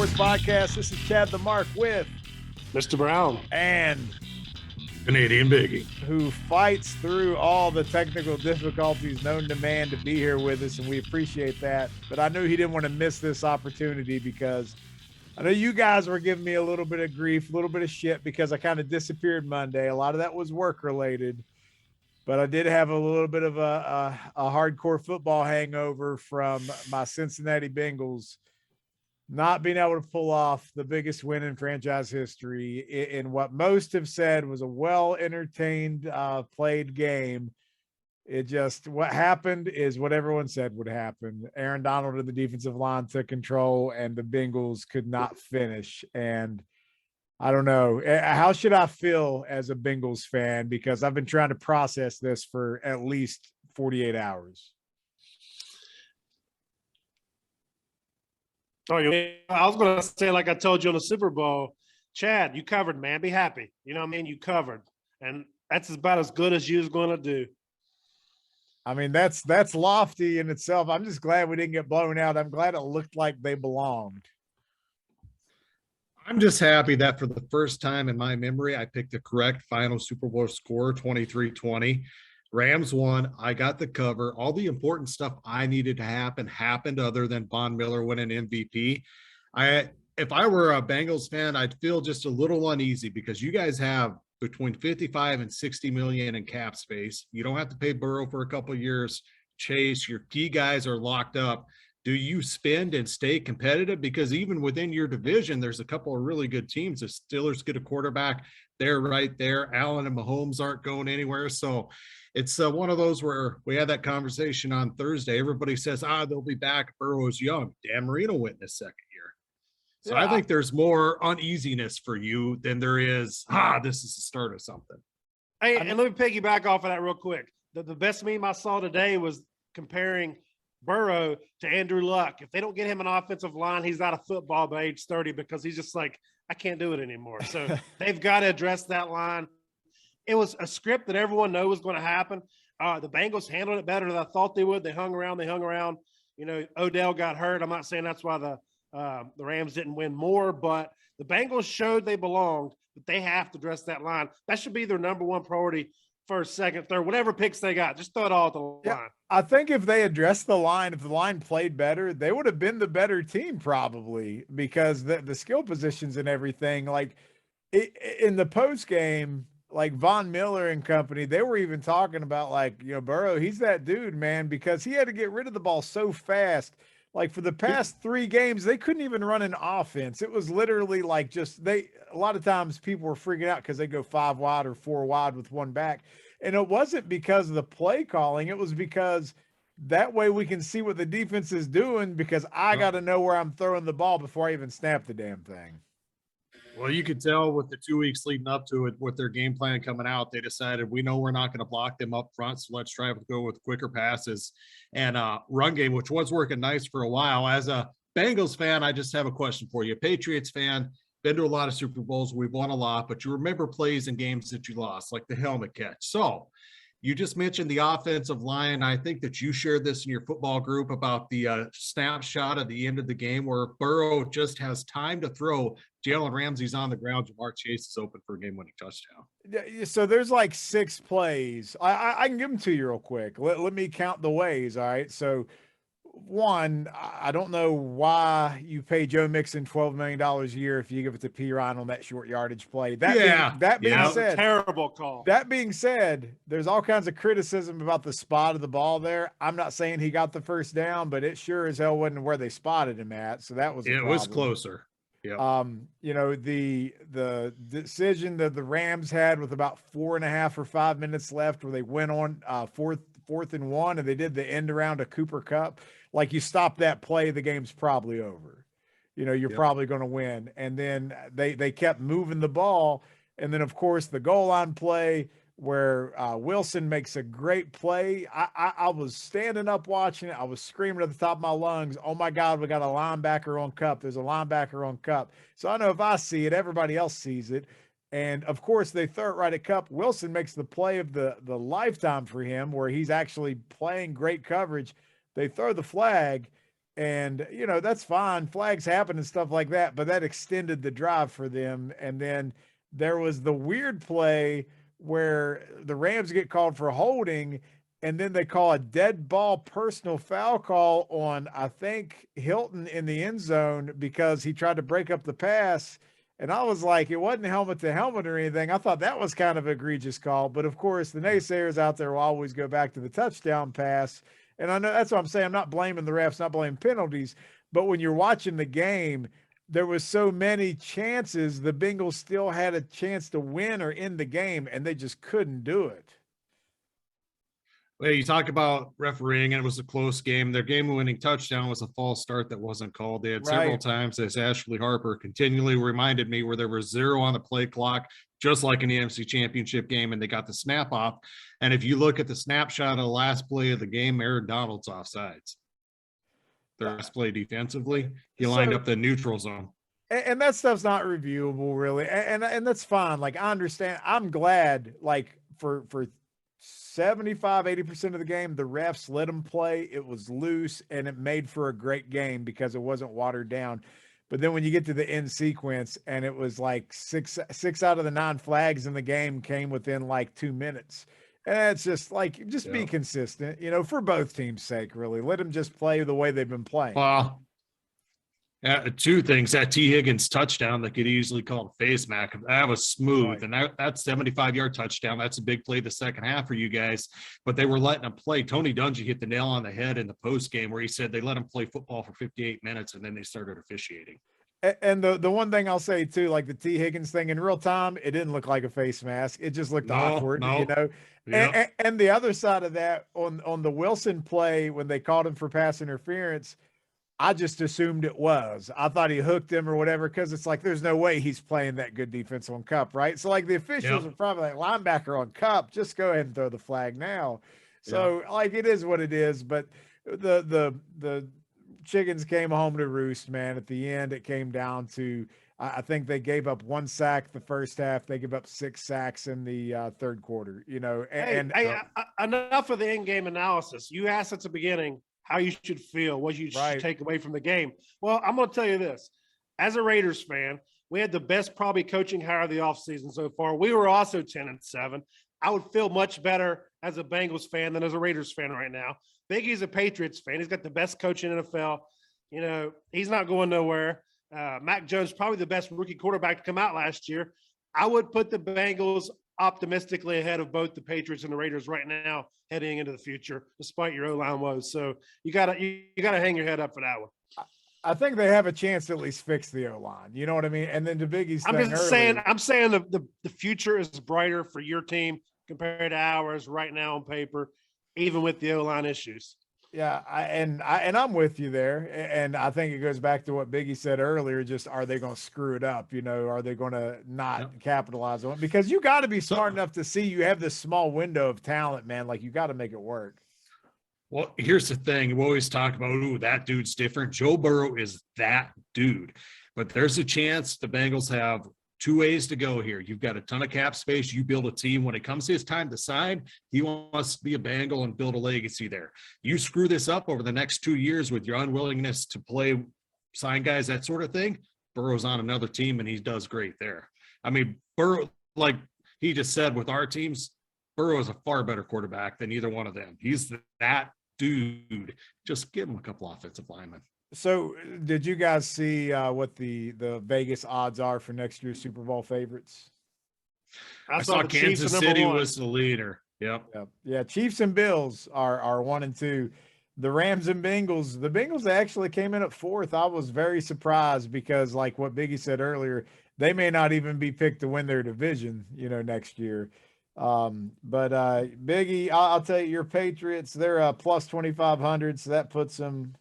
Sports Podcast. This is Chad the Mark with Mr. Brown and Canadian Biggie, who fights through all the technical difficulties known to man to be here with us, and we appreciate that. But I knew he didn't want to miss this opportunity because I know you guys were giving me a little bit of grief, a little bit of shit because I kind of disappeared Monday. A lot of that was work related. But I did have a little bit of a hardcore football hangover from my Cincinnati Bengals not being able to pull off the biggest win in franchise history in what most have said was a well-entertained, played game. It just, what happened is what everyone said would happen. Aaron Donald and the defensive line took control, and the Bengals could not finish. And I don't know. How should I feel as a Bengals fan? Because I've been trying to process this for at least 48 hours. Oh, I was going to say, like I told you on the Super Bowl, Chad, you covered, man. Be happy. You know what I mean? You covered. And that's about as good as you was going to do. I mean, that's lofty in itself. I'm just glad we didn't get blown out. I'm glad it looked like they belonged. I'm just happy that for the first time in my memory, I picked the correct final Super Bowl score, 23-20. Rams won. I got the cover. All the important stuff I needed to happen happened other than Von Miller winning MVP. If I were a Bengals fan, I'd feel just a little uneasy because you guys have between 55 and 60 million in cap space. You don't have to pay Burrow for a couple of years. Chase, your key guys are locked up. Do you spend and stay competitive? Because even within your division, there's a couple of really good teams. The Steelers get a quarterback. They're right there. Allen and Mahomes aren't going anywhere. So it's one of those where we had that conversation on Thursday. Everybody says, they'll be back. Burrow's young. Dan Marino went in his second year. So yeah. I think there's more uneasiness for you than there is, this is the start of something. Hey, and let me piggyback off of that real quick. The best meme I saw today was comparing Burrow to Andrew Luck. If they don't get him an offensive line, he's out of football by age 30 because he's just like, I can't do it anymore. So they've got to address that line. It was a script that everyone knew was going to happen. The Bengals handled it better than I thought they would. They hung around. You know, Odell got hurt. I'm not saying that's why the Rams didn't win more, but the Bengals showed they belonged, but they have to address that line. That should be their number one priority. First, second, third, whatever picks they got, just throw it all at the line. I think if they addressed the line, if the line played better, they would have been the better team probably because the skill positions and everything. Like in the post game, like Von Miller and company, they were even talking about like, you know, Burrow, he's that dude, man, because he had to get rid of the ball so fast. Like for the past 3 games, they couldn't even run an offense. It was literally like a lot of times people were freaking out because they go 5 wide or 4 wide with one back. And it wasn't because of the play calling. It was because that way we can see what the defense is doing because I got to know where I'm throwing the ball before I even snap the damn thing. Well, you could tell with the 2 weeks leading up to it, with their game plan coming out, they decided we know we're not going to block them up front, so let's try to go with quicker passes and run game, which was working nice for a while. As a Bengals fan, I just have a question for you. Patriots fan, been to a lot of Super Bowls, we've won a lot, but you remember plays and games that you lost, like the helmet catch. So you just mentioned the offensive line. I think that you shared this in your football group about the snapshot at the end of the game where Burrow just has time to throw. Jalen Ramsey's on the ground. Jamar Chase is open for a game-winning touchdown. So there's like 6 plays. I can give them to you real quick. Let me count the ways, all right? So, one, I don't know why you pay Joe Mixon $12 million a year if you give it to P. Ryan on that short yardage play. That being said, terrible call. That being said, there's all kinds of criticism about the spot of the ball there. I'm not saying he got the first down, but it sure as hell wasn't where they spotted him at. So that was a problem. Was closer. Yeah. You know, the decision that the Rams had with about 4.5 or 5 minutes left where they went on fourth and 1 and they did the end around to Cooper Kupp. Like you stop that play, the game's probably over. You know, you're probably going to win. And then they kept moving the ball. And then, of course, the goal line play where Wilson makes a great play. I was standing up watching it. I was screaming at the top of my lungs, oh, my God, we got a linebacker on Kupp. There's a linebacker on Kupp. So I know if I see it, everybody else sees it. And, of course, they throw it right at Kupp. Wilson makes the play of the lifetime for him where he's actually playing great coverage. They throw the flag, And, that's fine. Flags happen and stuff like that, but that extended the drive for them. And then there was the weird play where the Rams get called for holding, and then they call a dead ball personal foul call on, I think, Hilton in the end zone because he tried to break up the pass. And I was like, it wasn't helmet to helmet or anything. I thought that was kind of an egregious call. But of course, the naysayers out there will always go back to the touchdown pass. And I know that's what I'm saying. I'm not blaming the refs, not blaming penalties. But when you're watching the game, there was so many chances. The Bengals still had a chance to win or end the game, and they just couldn't do it. Well, you talk about refereeing, and it was a close game. Their game-winning touchdown was a false start that wasn't called. They had several times, as Ashley Harper continually reminded me, where there was 0 on the play clock, just like in the NFC Championship game, and they got the snap off. And if you look at the snapshot of the last play of the game, Aaron Donald's offsides. The last play defensively, he lined up the neutral zone. And that stuff's not reviewable, really. And that's fine. Like, I understand. I'm glad, like, for 75, 80% of the game, the refs let them play. It was loose, and it made for a great game because it wasn't watered down. But then when you get to the end sequence, and it was like six out of the 9 flags in the game came within like 2 minutes. And it's just like, be consistent, for both teams' sake, really. Let them just play the way they've been playing. Well, 2 things. That T. Higgins touchdown that could easily call face mac, that was smooth. Right. And that 75-yard touchdown, that's a big play the second half for you guys. But they were letting them play. Tony Dungy hit the nail on the head in the post game where he said they let him play football for 58 minutes and then they started officiating. And the one thing I'll say too, like the T. Higgins thing in real time, it didn't look like a face mask. It just looked awkward, Yep. And the other side of that, on the Wilson play when they called him for pass interference, I just assumed it was. I thought he hooked him or whatever, because it's like there's no way he's playing that good defense on Kupp, right? So like the officials are probably like, linebacker on Kupp, just go ahead and throw the flag now. So like it is what it is, but the chickens came home to roost, man. At the end, it came down to I think they gave up 1 sack the first half. They gave up 6 sacks in the third quarter. Enough of the in-game analysis. You asked at the beginning how you should feel, what you should take away from the game. Well, I'm going to tell you this. As a Raiders fan, we had the best probably coaching hire of the offseason so far. We were also 10-7. I would feel much better as a Bengals fan than as a Raiders fan right now. Biggie's a Patriots fan. He's got the best coach in NFL. He's not going nowhere. Mac Jones, probably the best rookie quarterback to come out last year. I would put the Bengals optimistically ahead of both the Patriots and the Raiders right now heading into the future, despite your O-line woes. So you gotta hang your head up for that one. I think they have a chance to at least fix the O-line. You know what I mean? And then to Biggie's thing I'm saying the future is brighter for your team compared to ours right now on paper, even with the O-line issues. Yeah, I'm with you there, and I think it goes back to what Biggie said earlier. Just, are they going to screw it up? Are they going to not capitalize on it? Because you got to be smart enough to see you have this small window of talent, man. Like, you got to make it work. Well, here's the thing. We always talk about, that dude's different. Joe Burrow is that dude, but there's a chance the Bengals have 2 ways to go here. You've got a ton of cap space. You build a team. When it comes to his time to sign, he wants to be a Bengal and build a legacy there. You screw this up over the next 2 years with your unwillingness to play, sign guys, that sort of thing, Burrow's on another team and he does great there. I mean, Burrow, like he just said, with our teams, Burrow is a far better quarterback than either one of them. He's that dude. Just give him a couple offensive linemen. So did you guys see what the Vegas odds are for next year's Super Bowl favorites? I saw Kansas City was the leader. Yep. Yeah. Chiefs and Bills are 1 and 2. The Rams and Bengals, the Bengals actually came in at 4th. I was very surprised because, like what Biggie said earlier, they may not even be picked to win their division, next year. But Biggie, I'll tell you, your Patriots, they're plus 2,500. So that puts them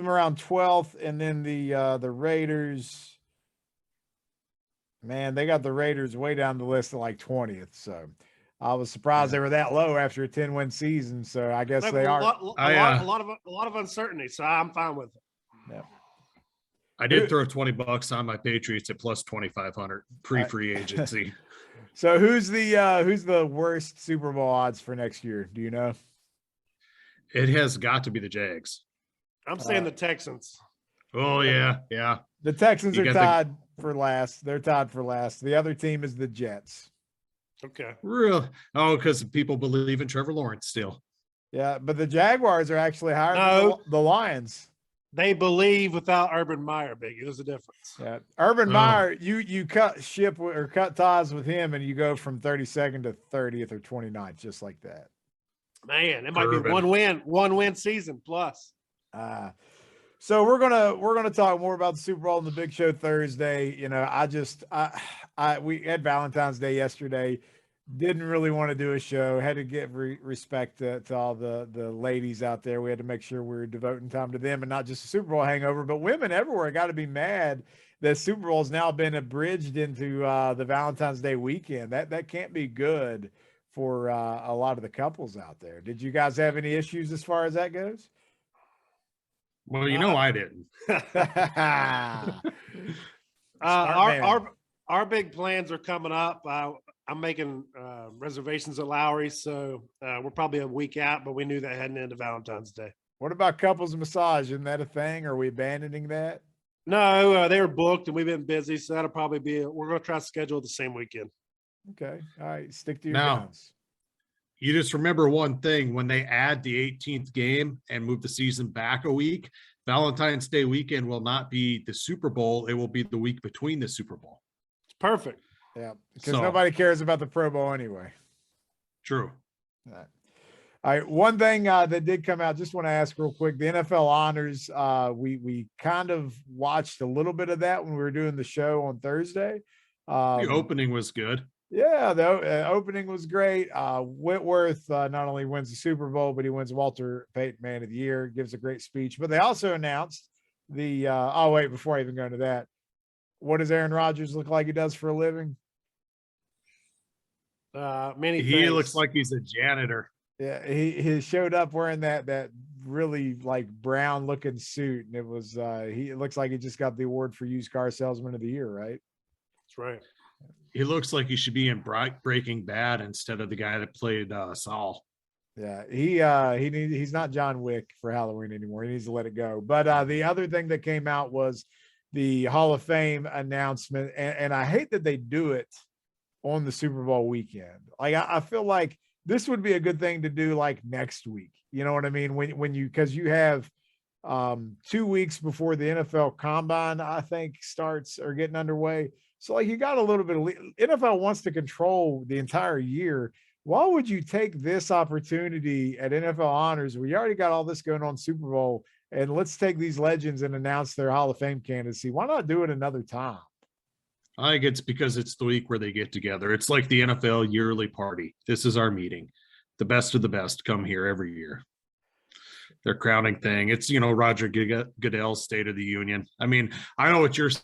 around 12th. And then the Raiders, man, they got the Raiders way down the list at like 20th. So I was surprised they were that low after a 10-win season. So I guess they are a lot of uncertainty. So I'm fine with it. Yeah. I did throw $20 on my Patriots at plus 2,500 pre-free agency. So who's the worst Super Bowl odds for next year? Do you know? It has got to be the Jags. I'm saying the Texans. Oh, yeah. The Texans You are got the- tied for last. They're tied for last. The other team is the Jets. Okay. Real. Oh, because people believe in Trevor Lawrence still. Yeah, but the Jaguars are actually higher No. than the Lions. They believe without Urban Meyer, Biggie. There's a difference. Yeah, Urban Oh. Meyer, you cut or cut ties with him, and you go from 32nd to 30th or 29th, just like that. Man, it might be Urban. one win season plus. So we're gonna talk more about the Super Bowl and the Big Show Thursday. You know, we had Valentine's Day yesterday. Didn't really want to do a show. Had to give respect to all the ladies out there. We had to make sure we were devoting time to them and not just a Super Bowl hangover, but women everywhere got to be mad that Super Bowl has now been abridged into the Valentine's Day weekend. That can't be good for a lot of the couples out there. Did you guys have any issues as far as that goes? Well, I didn't. Our big plans are coming up. I'm making reservations at Lowry's, so we're probably a week out, but we knew that heading into Valentine's Day. What about couples massage? Isn't that a thing? Are we abandoning that? No, they were booked and we've been busy, so that'll probably be we're going to try to schedule the same weekend. Okay, all right, stick to your Now, guns. You just remember one thing: when they add the 18th game and move the season back a week, Valentine's Day weekend will not be the Super Bowl. It will be the week between the Super Bowl. It's perfect. Yeah, because nobody cares about the Pro Bowl anyway. True. All right. One thing that did come out, just want to ask real quick, the NFL honors, we kind of watched a little bit of that when we were doing the show on Thursday. The opening was good. Yeah, the opening was great. Whitworth not only wins the Super Bowl, but he wins Walter Payton Man of the Year, gives a great speech. But they also announced the before I even go into that, what does Aaron Rodgers look like he does for a living? He looks like he's a janitor. Yeah, he showed up wearing that really like brown looking suit, and it looks like he just got the award for used car salesman of the year, right? That's right. He looks like he should be in Breaking Bad instead of the guy that played Saul. Yeah, he's not John Wick for Halloween anymore. He needs to let it go. But the other thing that came out was the Hall of Fame announcement, and I hate that they do it on the Super Bowl weekend. Like I feel like this would be a good thing to do like next week. You know what I mean? Because you have 2 weeks before the NFL Combine, I think, starts or getting underway. So like you got a little bit of NFL wants to control the entire year. Why would you take this opportunity at NFL honors? We already got all this going on Super Bowl, and let's take these legends and announce their Hall of Fame candidacy. Why not do it another time? I think it's because it's the week where they get together. It's like the NFL yearly party. This is our meeting. The best of the best come here every year. Their crowning thing. It's, Roger Goodell's State of the Union. I mean, I know what you're saying.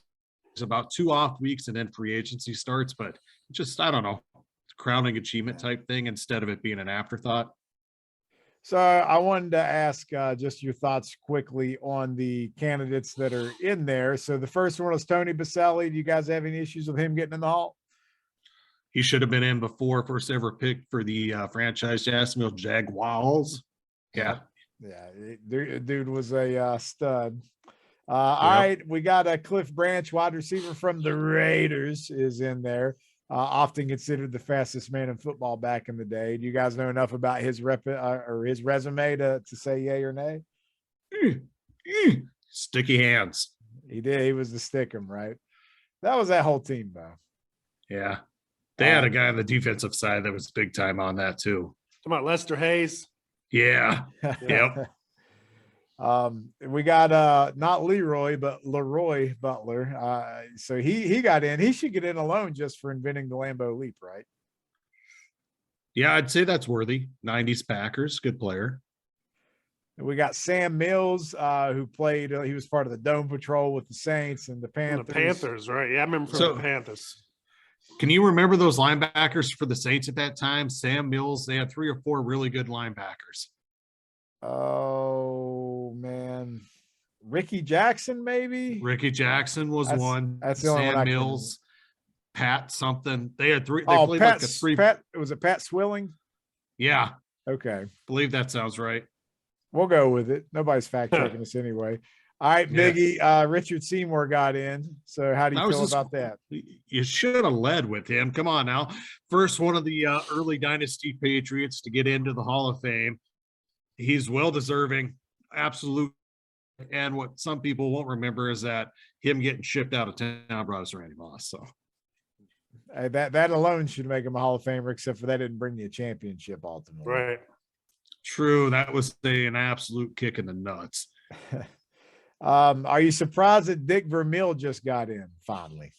It's about 2 off weeks and then free agency starts, but just, I don't know, crowning achievement type thing instead of it being an afterthought. So I wanted to ask just your thoughts quickly on the candidates that are in there. So the first one was Tony Baselli. Do you guys have any issues with him getting in the Hall? He should have been in before, first ever pick for the franchise Jacksonville Jaguars. Yeah. Yeah, dude was a stud. All right, we got a Cliff Branch, wide receiver from the Raiders, is in there. Often considered the fastest man in football back in the day. Do you guys know enough about his his resume to say yay or nay? Sticky hands. He did. He was the stickum, right? That was that whole team, though. Yeah. They had a guy on the defensive side that was big time on that, too. Talking about Lester Hayes. Yeah. Yep. We got not Leroy, but Leroy Butler. So he got in. He should get in alone just for inventing the Lambeau Leap, right? Yeah, I'd say that's worthy. 90s Packers, good player. And we got Sam Mills, who played. He was part of the Dome Patrol with the Saints and the Panthers. The Panthers, right? Yeah, I remember from the Panthers. Can you remember those linebackers for the Saints at that time? Sam Mills, they had 3 or 4 really good linebackers. Oh, man. Ricky Jackson, maybe? Ricky Jackson was one. That's the only one. Sam Mills, Pat something. They had 3. They played Pat, like a 3. Pat, was it Pat Swilling? Yeah. Okay. I believe that sounds right. We'll go with it. Nobody's fact checking us anyway. All right, Yeah. Biggie. Richard Seymour got in. So how do you I was feel just, about that? you should have led with him. Come on now. First one of the early dynasty Patriots to get into the Hall of Fame. He's well deserving. Absolute. And what some people won't remember is that him getting shipped out of town brought us Randy Moss. So That alone should make him a Hall of Famer, except for that didn't bring you a championship ultimately. Right. true. That was an absolute kick in the nuts. Are you surprised that Dick Vermeil just got in finally?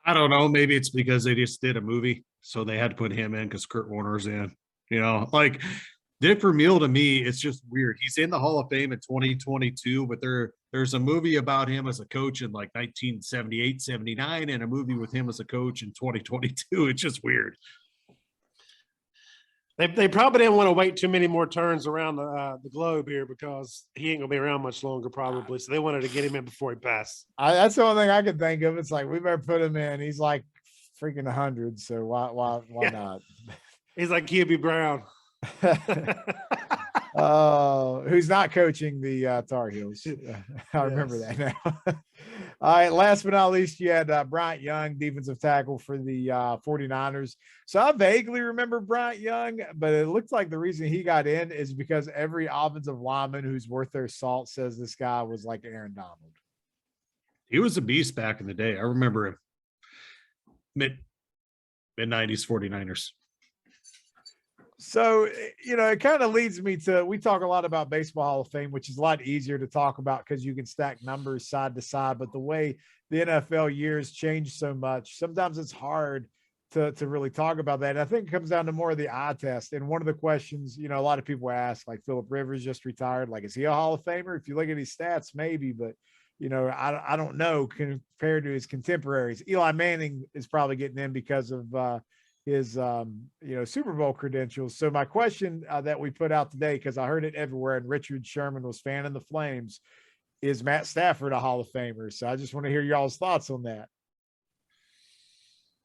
I don't know. Maybe it's because they just did a movie, so they had to put him in because Kurt Warner's in. You know, like Dick Vermeil to me, it's just weird. He's in the Hall of Fame in 2022, but there's a movie about him as a coach in like 1978, 79, and a movie with him as a coach in 2022. It's just weird. They probably didn't want to wait too many more turns around the globe here because he ain't gonna be around much longer probably. So they wanted to get him in before he passed. That's the only thing I can think of. It's like we better put him in. He's like freaking 100, so why Yeah. not? He's like QB Brown. Who's not coaching the Tar Heels. I remember that now. All right, last but not least, you had Bryant Young, defensive tackle for the 49ers. So I vaguely remember Bryant Young, but it looks like the reason he got in is because every offensive lineman who's worth their salt says this guy was like Aaron Donald. He was a beast back in the day. I remember him. Mid-90s 49ers. So, you know, it kind of leads me to, we talk a lot about Baseball Hall of Fame, which is a lot easier to talk about because you can stack numbers side to side. But the way the NFL years change so much, sometimes it's hard to really talk about that. And I think it comes down to more of the eye test. And one of the questions, you know, a lot of people ask, like Phillip Rivers just retired, like, is he a Hall of Famer? If you look at his stats, maybe, but you know, I don't know compared to his contemporaries. Eli Manning is probably getting in because of his you know, Super Bowl credentials. So my question that we put out today, because I heard it everywhere, and Richard Sherman was fanning the flames, is Matt Stafford a Hall of Famer? So I just want to hear y'all's thoughts on that.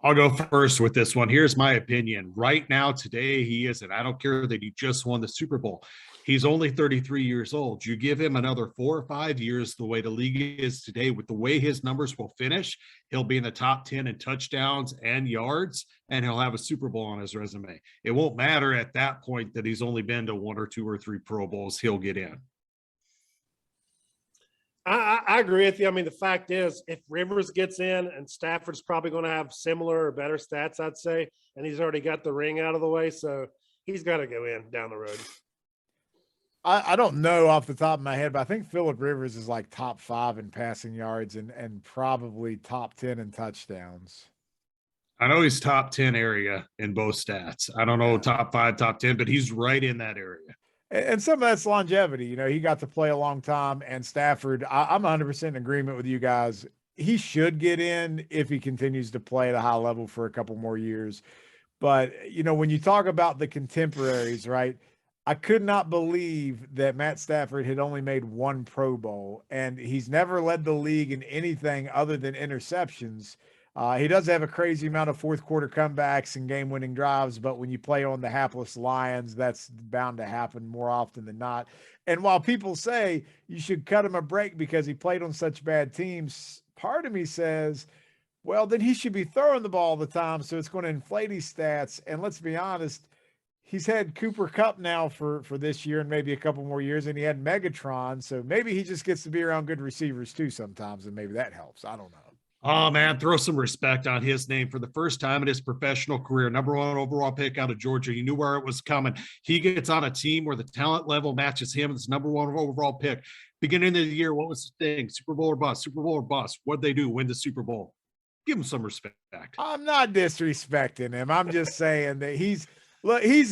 I'll go first with this one. Here's my opinion. Right now, today, he isn't. I don't care that he just won the Super Bowl. He's only 33 years old. You give him another 4 or 5 years, the way the league is today, with the way his numbers will finish, he'll be in the top 10 in touchdowns and yards, and he'll have a Super Bowl on his resume. It won't matter at that point that he's only been to 1 or 2 or 3 Pro Bowls. He'll get in. I agree with you. I mean, the fact is, if Rivers gets in and Stafford's probably going to have similar or better stats, I'd say, and he's already got the ring out of the way, so he's got to go in down the road. I don't know off the top of my head, but I think Phillip Rivers is like top 5 in passing yards and probably top 10 in touchdowns. I know he's top 10 area in both stats. I don't know top 5, top 10, but he's right in that area. And some of that's longevity. You know, he got to play a long time, and Stafford, I'm 100% in agreement with you guys. He should get in if he continues to play at a high level for a couple more years. But, you know, when you talk about the contemporaries, right, I could not believe that Matt Stafford had only made 1 Pro Bowl, and he's never led the league in anything other than interceptions. He does have a crazy amount of fourth quarter comebacks and game winning drives, but when you play on the hapless Lions, that's bound to happen more often than not. And while people say you should cut him a break because he played on such bad teams, part of me says, well, then he should be throwing the ball all the time, so it's going to inflate his stats. And let's be honest, he's had Cooper Kupp now for this year and maybe a couple more years, and he had Megatron, so maybe he just gets to be around good receivers too sometimes, and maybe that helps. I don't know. Oh, man, throw some respect on his name. For the first time in his professional career, #1 overall pick out of Georgia. You knew where it was coming. He gets on a team where the talent level matches him. It's #1 overall pick. Beginning of the year, what was the thing? Super Bowl or bust? Super Bowl or bust? What'd they do? Win the Super Bowl. Give him some respect. I'm not disrespecting him. I'm just saying that he's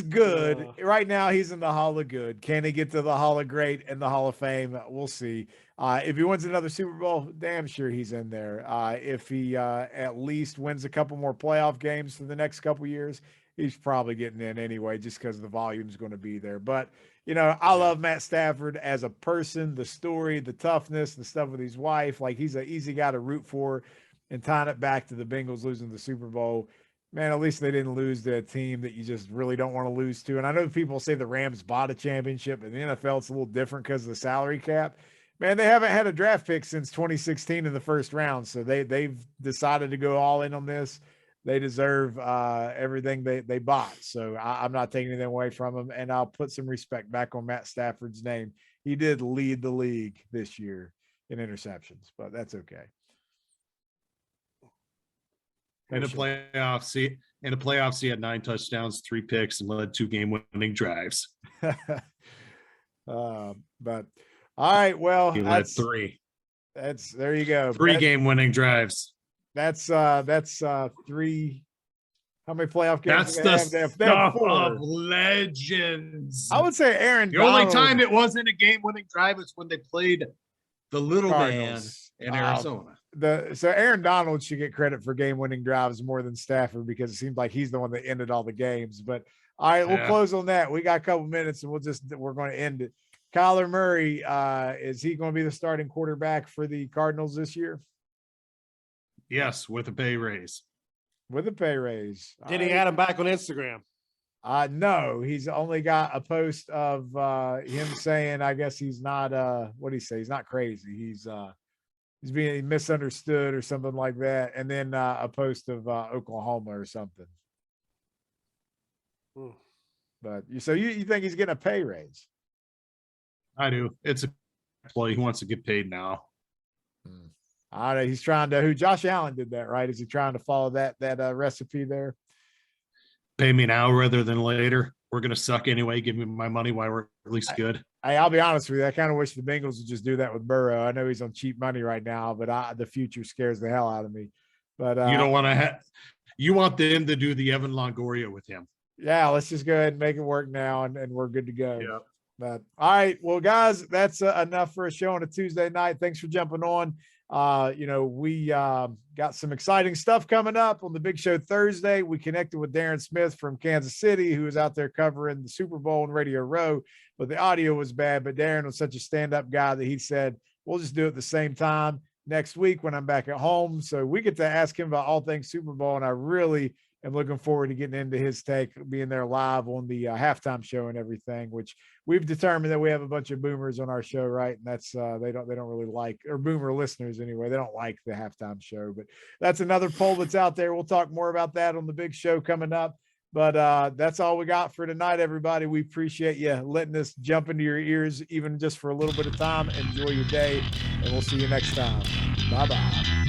good. Right now, he's in the Hall of Good. Can he get to the Hall of Great and the Hall of Fame? We'll see. If he wins another Super Bowl, damn sure he's in there. If he at least wins a couple more playoff games for the next couple years, he's probably getting in anyway, just because the volume's going to be there. But, you know, I love Matt Stafford as a person, the story, the toughness, the stuff with his wife. Like, he's an easy guy to root for. And tying it back to the Bengals losing the Super Bowl, Man, at least they didn't lose to a team that you just really don't want to lose to. And I know people say the Rams bought a championship, but in the NFL, it's a little different because of the salary cap. Man, they haven't had a draft pick since 2016 in the first round. So they've decided to go all in on this. They deserve everything they bought. So I'm not taking anything away from them. And I'll put some respect back on Matt Stafford's name. He did lead the league this year in interceptions, but that's okay. In the playoffs, he had 9 touchdowns, 3 picks, and led 2 game-winning drives. But all right, well, he led 3. That's there you go. 3 game-winning drives. That's 3. How many playoff games? That's the stuff of legends. I would say Aaron. The only time it wasn't a game-winning drive is when they played the little Cardinals man in Arizona. So Aaron Donald should get credit for game-winning drives more than Stafford because it seems like he's the one that ended all the games. But all right, we'll close on that. We got a couple minutes, and we're going to end it. Kyler Murray, is he going to be the starting quarterback for the Cardinals this year? Yes, with a pay raise. With a pay raise. Did he add him back on Instagram? No, he's only got a post of him saying, I guess he's not what do you say? He's not crazy. He's being misunderstood or something like that. And then a post of Oklahoma or something. But you think he's getting a pay raise? I do. It's a play. He wants to get paid now. I don't know. He's trying to. Josh Allen did that, right? Is he trying to follow that recipe there? Pay me now rather than later. We're going to suck anyway. Give me my money while we're at least good. I'll be honest with you. I kind of wish the Bengals would just do that with Burrow. I know he's on cheap money right now, but the future scares the hell out of me. But you don't want to you want them to do the Evan Longoria with him. Yeah, let's just go ahead and make it work now, and we're good to go. Yeah. But all right, well, guys, that's enough for a show on a Tuesday night. Thanks for jumping on. We got some exciting stuff coming up on the big show Thursday. We connected with Darren Smith from Kansas City, who was out there covering the Super Bowl in Radio Row, but the audio was bad. But Darren was such a stand-up guy that he said, we'll just do it at the same time next week when I'm back at home. So we get to ask him about all things Super Bowl, and I really am looking forward to getting into his take, being there live on the halftime show and everything, which we've determined that we have a bunch of boomers on our show, right? And that's they don't really like, or boomer listeners anyway, they don't like the halftime show. But that's another poll that's out there. We'll talk more about that on the big show coming up. But that's all we got for tonight, everybody. We appreciate you letting us jump into your ears, even just for a little bit of time. Enjoy your day, and we'll see you next time. Bye-bye.